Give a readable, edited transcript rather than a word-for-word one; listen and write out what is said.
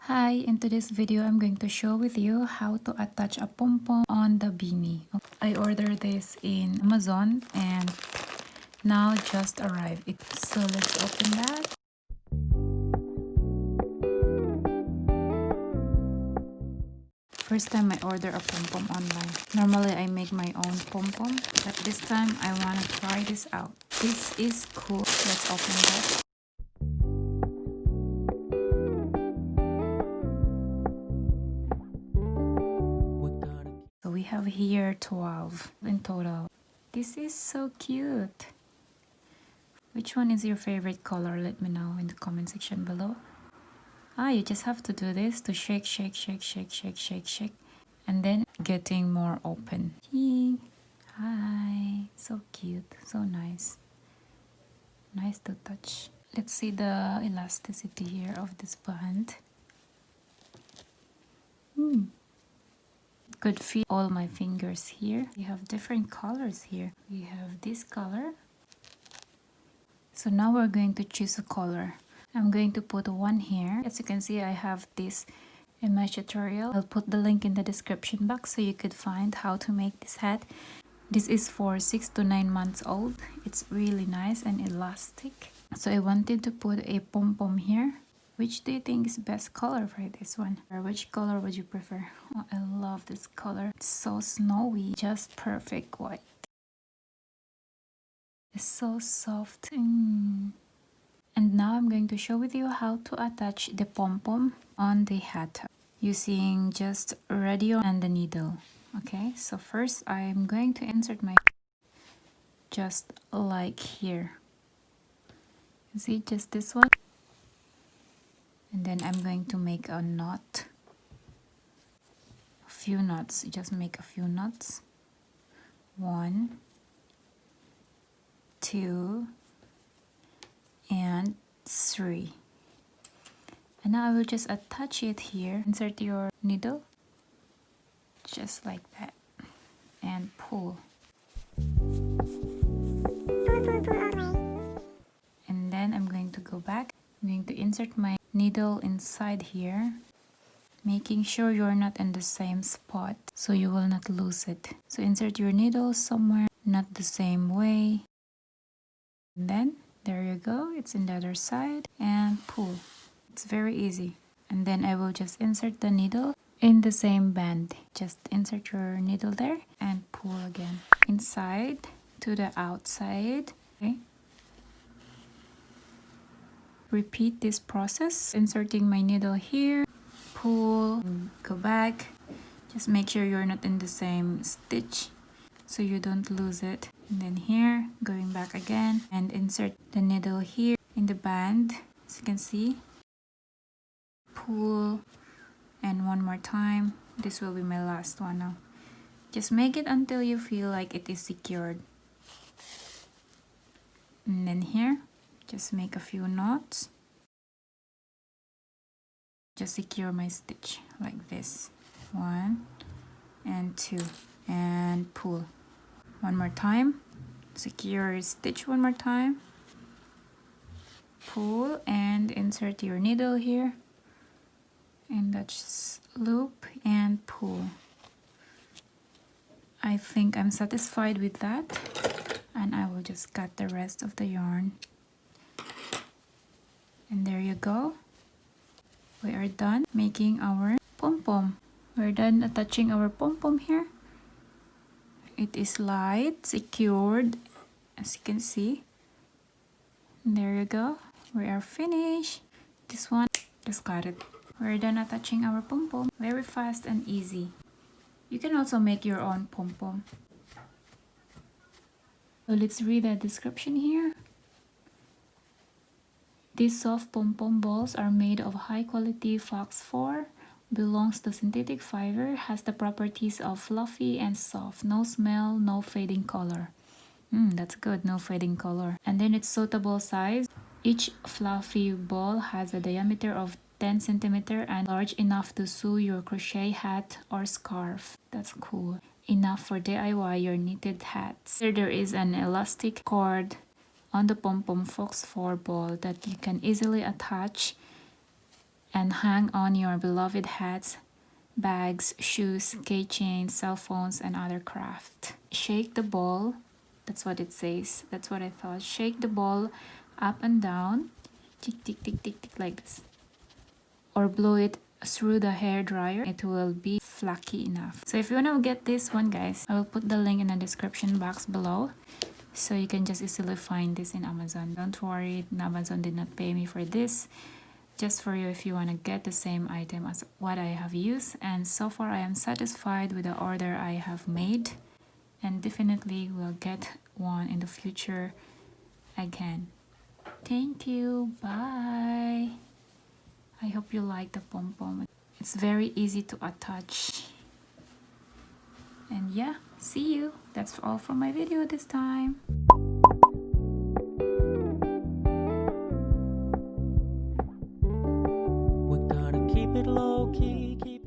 Hi, in today's video I'm going to show with you how to attach a pom-pom on the beanie. I ordered this in Amazon and now just arrived. So let's open that. First time I order a pom-pom online. Normally I make my own pom-pom, but this time I want to try this out. This is cool. Let's open that. So we have here 12 in total. This is so cute. Which one is your favorite color? Let me know in the comment section below. You just have to do this to shake, shake, shake, shake, shake, shake, shake. And then getting more open. Hi, so cute, so nice. Nice to touch. Let's see the elasticity here of this band. Could fit all my fingers here. We have different colors here. We have this color. So now we're going to choose a color. I'm going to put one here. As you can see, I have this in my tutorial. I'll put the link in the description box so you could find how to make this hat. This is for 6 to 9 months old. It's really nice and elastic. So I wanted to put a pom-pom here. Which do you think is best color for this one? Or which color would you prefer? Oh, I love this color. It's so snowy. Just perfect white. It's so soft. And now I'm going to show with you how to attach the pom-pom on the hat using just a radio and the needle. Okay, so first I'm going to insert my just like here. See, just this one. And then I'm going to make a knot. A few knots. Just make a few knots. 1, 2, and 3. And now I will just attach it here. Insert your needle. Just like that. And pull. And then I'm going to go back. I'm going to insert my needle inside here, making sure you're not in the same spot so you will not lose it. So insert your needle somewhere not the same way, and then there you go, it's in the other side, and pull. It's very easy. And then I will just insert the needle in the same band. Just insert your needle there and pull again, inside to the outside. Okay, repeat this process, inserting my needle here, pull, go back. Just make sure you're not in the same stitch so you don't lose it. And then here, going back again and insert the needle here in the band, as you can see. Pull, and one more time. This will be my last one now. Just make it until you feel like it is secured. And then here, just make a few knots. Just secure my stitch like this. 1 and 2, and pull. One more time. Secure your stitch one more time. Pull and insert your needle here. And that's loop and pull. I think I'm satisfied with that. And I will just cut the rest of the yarn. And there you go. We are done making our pom-pom. We're done attaching our pom-pom here. It is light, secured, as you can see. And there you go. We are finished. This one, just got it. We're done attaching our pom-pom. Very fast and easy. You can also make your own pom-pom. So let's read the description here. These soft pom-pom balls are made of high-quality fox fur, belongs to synthetic fiber, has the properties of fluffy and soft, no smell, no fading color. That's good, no fading color. And then it's suitable size. Each fluffy ball has a diameter of 10 centimeter and large enough to sew your crochet hat or scarf. That's cool. Enough for DIY your knitted hats. Here there is an elastic cord on the pom-pom fox fur ball that you can easily attach and hang on your beloved hats, bags, shoes, keychains, cell phones, and other craft. Shake the ball. That's what it says. That's what I thought. Shake the ball up and down. Tick, tick, tick, tick, tick, like this. Or blow it through the hair dryer. It will be flaky enough. So if you want to get this one, guys, I will put the link in the description box below. So you can just easily find this in Amazon. Don't worry, Amazon did not pay me for this. Just for you if you want to get the same item as what I have used. And so far I am satisfied with the order I have made. And definitely will get one in the future again. Thank you. Bye. I hope you like the pom-pom. It's very easy to attach. And yeah, see you. That's all for my video this time. We're gonna keep it low key.